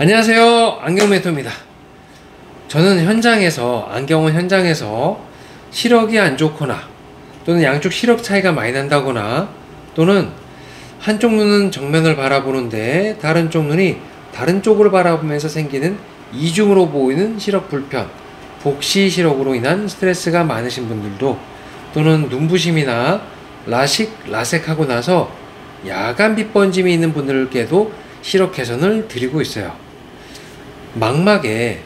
안녕하세요, 안경멘토입니다. 저는 안경원 현장에서 시력이 안 좋거나 또는 양쪽 시력 차이가 많이 난다거나 또는 한쪽 눈은 정면을 바라보는데 다른 쪽 눈이 다른 쪽을 바라보면서 생기는 이중으로 보이는 시력 불편, 복시 시력으로 인한 스트레스가 많으신 분들도, 또는 눈부심이나 라섹하고 나서 야간 빛번짐이 있는 분들께도 시력 개선을 드리고 있어요. 망막에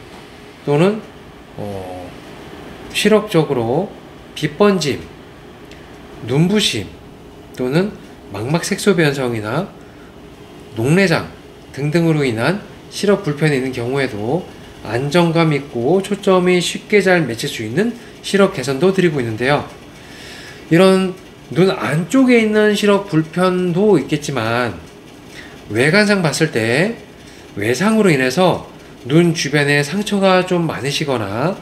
또는 시력적으로 빛번짐, 눈부심 또는 망막 색소 변성이나 녹내장 등등으로 인한 시력 불편이 있는 경우에도 안정감 있고 초점이 쉽게 잘 맺힐 수 있는 시력 개선도 드리고 있는데요. 이런 눈 안쪽에 있는 시력 불편도 있겠지만, 외관상 봤을 때 외상으로 인해서 눈 주변에 상처가 좀 많으시거나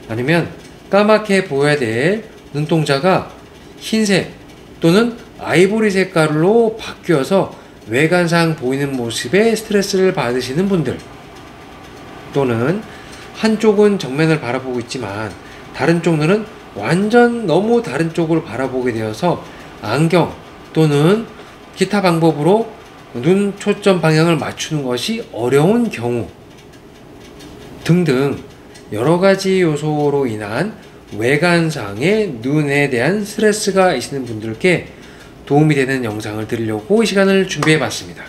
아니면 까맣게 보여야 될 눈동자가 흰색 또는 아이보리 색깔로 바뀌어서 외관상 보이는 모습에 스트레스를 받으시는 분들, 또는 한쪽은 정면을 바라보고 있지만 다른 쪽 눈은 완전 너무 다른 쪽을 바라보게 되어서 안경 또는 기타 방법으로 눈 초점 방향을 맞추는 것이 어려운 경우 등등 여러가지 요소로 인한 외관상의 눈에 대한 스트레스가 있는 분들께 도움이 되는 영상을 드리려고 이 시간을 준비해 봤습니다.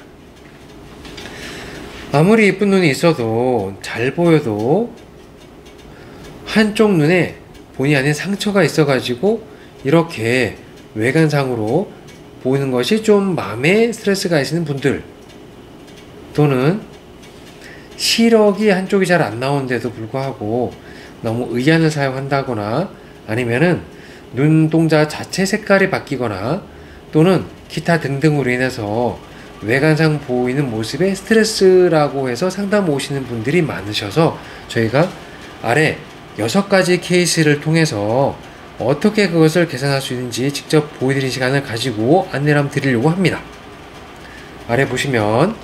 아무리 예쁜 눈이 있어도, 잘 보여도 한쪽 눈에 본의 아닌 상처가 있어 가지고 이렇게 외관상으로 보이는 것이 좀 마음에 스트레스가 있는 분들, 또는 시력이 한쪽이 잘 안 나오는데도 불구하고 너무 의안을 사용한다거나 아니면은 눈동자 자체 색깔이 바뀌거나 또는 기타 등등으로 인해서 외관상 보이는 모습에 스트레스라고 해서 상담 오시는 분들이 많으셔서 저희가 아래 6가지 케이스를 통해서 어떻게 그것을 개선할 수 있는지 직접 보여드리는 시간을 가지고 안내를 한번 드리려고 합니다. 아래 보시면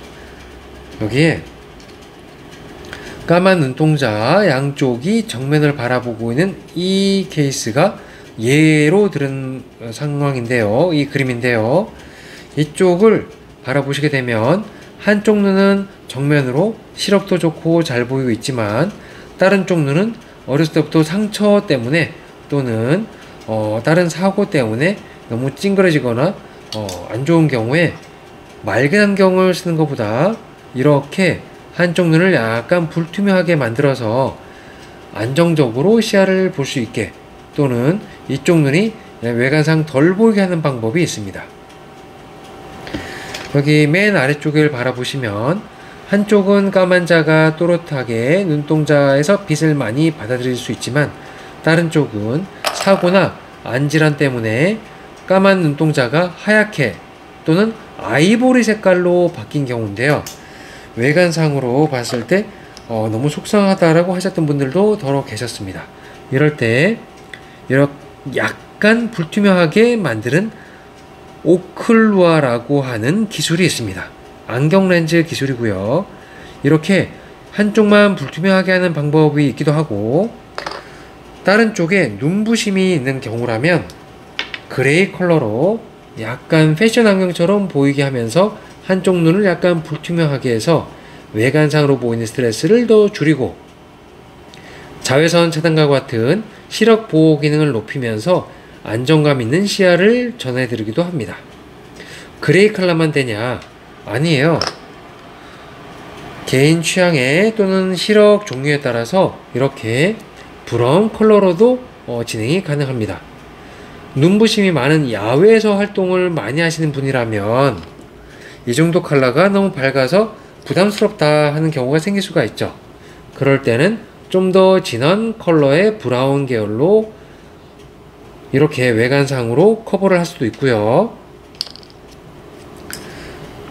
여기에 까만 눈동자 양쪽이 정면을 바라보고 있는 이 케이스가 예로 들은 상황인데요. 이 그림인데요. 이쪽을 바라보시게 되면 한쪽 눈은 정면으로 시력도 좋고 잘 보이고 있지만 다른 쪽 눈은 어렸을 때부터 상처 때문에 또는 다른 사고 때문에 너무 찡그러지거나 안 좋은 경우에 맑은 안경을 쓰는 것보다 이렇게 한쪽 눈을 약간 불투명하게 만들어서 안정적으로 시야를 볼 수 있게, 또는 이쪽 눈이 외관상 덜 보이게 하는 방법이 있습니다. 여기 맨 아래쪽을 바라보시면 한쪽은 까만 자가 또렷하게 눈동자에서 빛을 많이 받아들일 수 있지만 다른 쪽은 사고나 안질환 때문에 까만 눈동자가 하얗게 또는 아이보리 색깔로 바뀐 경우인데요. 외관상으로 봤을 때 너무 속상하다라고 하셨던 분들도 더러 계셨습니다. 이럴 때 이렇게 약간 불투명하게 만드는 오클루아라고 하는 기술이 있습니다. 안경 렌즈 기술이고요. 이렇게 한쪽만 불투명하게 하는 방법이 있기도 하고, 다른 쪽에 눈부심이 있는 경우라면 그레이 컬러로 약간 패션 안경처럼 보이게 하면서 한쪽 눈을 약간 불투명하게 해서 외관상으로 보이는 스트레스를 더 줄이고, 자외선 차단과 같은 시력 보호 기능을 높이면서 안정감 있는 시야를 전해드리기도 합니다. 그레이 컬러만 되냐? 아니에요. 개인 취향에 또는 시력 종류에 따라서 이렇게 브라운 컬러로도 진행이 가능합니다. 눈부심이 많은 야외에서 활동을 많이 하시는 분이라면 이 정도 컬러가 너무 밝아서 부담스럽다 하는 경우가 생길 수가 있죠. 그럴 때는 좀 더 진한 컬러의 브라운 계열로 이렇게 외관상으로 커버를 할 수도 있고요.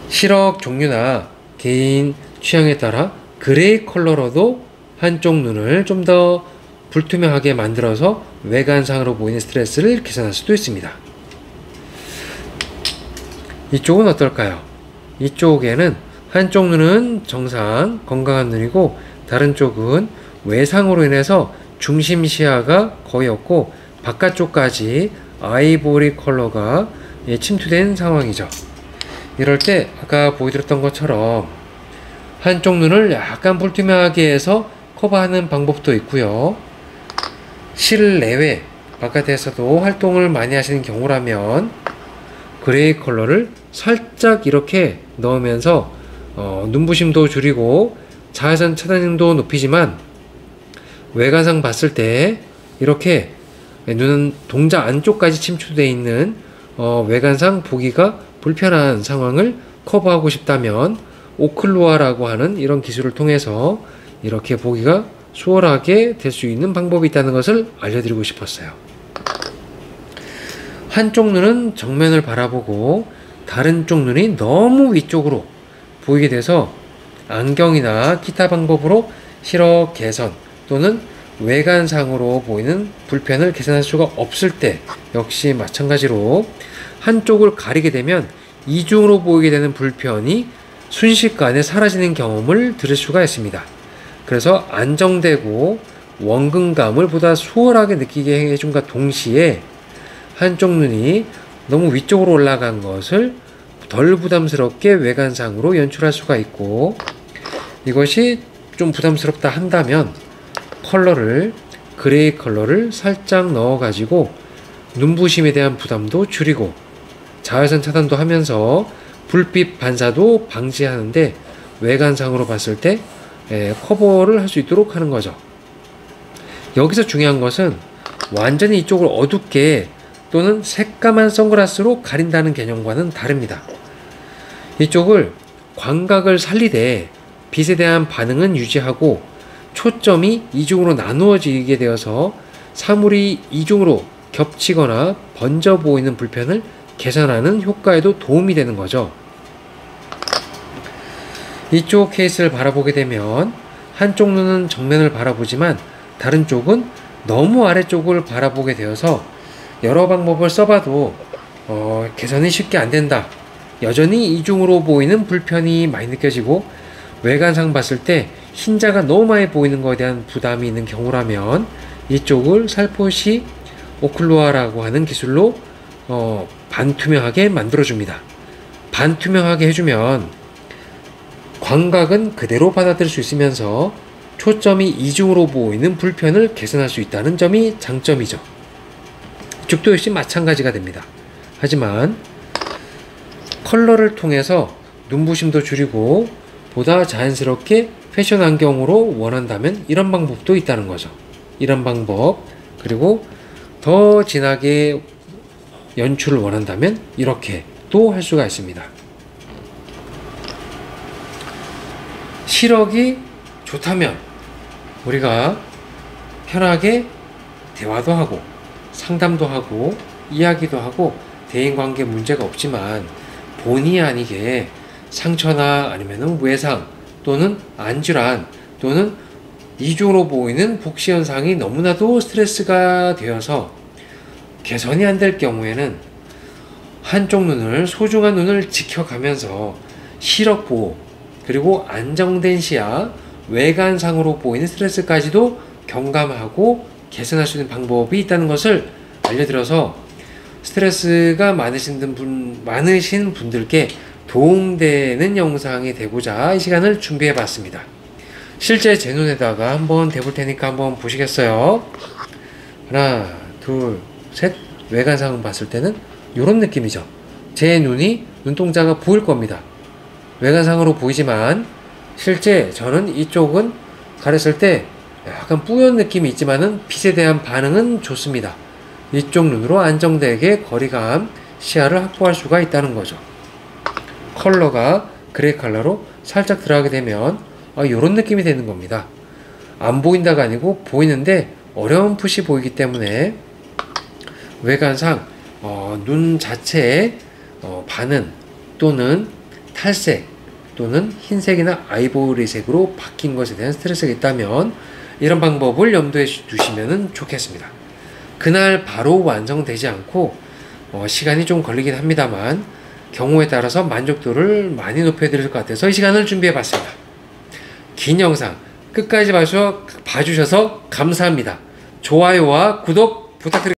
시력 종류나 개인 취향에 따라 그레이 컬러로도 한쪽 눈을 좀 더 불투명하게 만들어서 외관상으로 보이는 스트레스를 개선할 수도 있습니다. 이쪽은 어떨까요? 이쪽에는 한쪽 눈은 정상, 건강한 눈이고 다른 쪽은 외상으로 인해서 중심 시야가 거의 없고 바깥쪽까지 아이보리 컬러가 침투된 상황이죠. 이럴 때 아까 보여드렸던 것처럼 한쪽 눈을 약간 불투명하게 해서 커버하는 방법도 있고요. 실내외 바깥에서도 활동을 많이 하시는 경우라면 그레이 컬러를 살짝 이렇게 넣으면서 눈부심도 줄이고 자외선 차단율도 높이지만 외관상 봤을 때 이렇게 눈은 동자 안쪽까지 침투되어 있는 외관상 보기가 불편한 상황을 커버하고 싶다면 오클루아라고 하는 이런 기술을 통해서 이렇게 보기가 수월하게 될 수 있는 방법이 있다는 것을 알려드리고 싶었어요. 한쪽 눈은 정면을 바라보고 다른 쪽 눈이 너무 위쪽으로 보이게 돼서 안경이나 기타 방법으로 시력 개선 또는 외관상으로 보이는 불편을 개선할 수가 없을 때 역시 마찬가지로 한쪽을 가리게 되면 이중으로 보이게 되는 불편이 순식간에 사라지는 경험을 들을 수가 있습니다. 그래서 안정되고 원근감을 보다 수월하게 느끼게 해준과 동시에 한쪽 눈이 너무 위쪽으로 올라간 것을 덜 부담스럽게 외관상으로 연출할 수가 있고, 이것이 좀 부담스럽다 한다면 컬러를 그레이 컬러를 살짝 넣어 가지고 눈부심에 대한 부담도 줄이고 자외선 차단도 하면서 불빛 반사도 방지하는데 외관상으로 봤을 때 커버를 할 수 있도록 하는 거죠. 여기서 중요한 것은 완전히 이쪽을 어둡게 또는 새까만 선글라스로 가린다는 개념과는 다릅니다. 이쪽을 광각을 살리되 빛에 대한 반응은 유지하고 초점이 이중으로 나누어지게 되어서 사물이 이중으로 겹치거나 번져 보이는 불편을 개선하는 효과에도 도움이 되는 거죠. 이쪽 케이스를 바라보게 되면 한쪽 눈은 정면을 바라보지만 다른 쪽은 너무 아래쪽을 바라보게 되어서 여러 방법을 써봐도 개선이 쉽게 안 된다. 여전히 이중으로 보이는 불편이 많이 느껴지고 외관상 봤을 때 흰자가 너무 많이 보이는 것에 대한 부담이 있는 경우라면 이쪽을 살포시 오클루아라고 하는 기술로 반투명하게 만들어줍니다. 반투명하게 해주면 광각은 그대로 받아들일 수 있으면서 초점이 이중으로 보이는 불편을 개선할 수 있다는 점이 장점이죠. 이쪽도 역시 마찬가지가 됩니다. 하지만 컬러를 통해서 눈부심도 줄이고 보다 자연스럽게 패션 안경으로 원한다면 이런 방법도 있다는 거죠. 이런 방법, 그리고 더 진하게 연출을 원한다면 이렇게 또 할 수가 있습니다. 시력이 좋다면 우리가 편하게 대화도 하고 상담도 하고 이야기도 하고 대인관계 문제가 없지만 본의 아니게 상처나 아니면 외상 또는 안질환 또는 이중으로 보이는 복시현상이 너무나도 스트레스가 되어서 개선이 안 될 경우에는 한쪽 눈을, 소중한 눈을 지켜가면서 시력 보호 그리고 안정된 시야, 외관상으로 보이는 스트레스까지도 경감하고 개선할 수 있는 방법이 있다는 것을 알려드려서 스트레스가 많으신 분들께 도움되는 영상이 되고자 이 시간을 준비해 봤습니다. 실제 제 눈에다가 한번 대볼 테니까 한번 보시겠어요? 하나, 둘, 셋. 외관상을 봤을 때는 이런 느낌이죠. 제 눈이 눈동자가 보일 겁니다. 외관상으로 보이지만 실제 저는 이쪽은 가렸을 때 약간 뿌연 느낌이 있지만은 빛에 대한 반응은 좋습니다. 이쪽 눈으로 안정되게 거리감, 시야를 확보할 수가 있다는 거죠. 컬러가 그레이 컬러로 살짝 들어가게 되면 이런 느낌이 되는 겁니다. 안 보인다가 아니고 보이는데 어렴풋이 보이기 때문에 외관상 눈 자체의 반응 또는 탈색 또는 흰색이나 아이보리색으로 바뀐 것에 대한 스트레스가 있다면 이런 방법을 염두에 두시면 좋겠습니다. 그날 바로 완성되지 않고 시간이 좀 걸리긴 합니다만 경우에 따라서 만족도를 많이 높여드릴 것 같아서 이 시간을 준비해봤습니다. 긴 영상 끝까지 봐주셔서 감사합니다. 좋아요와 구독 부탁드립니다.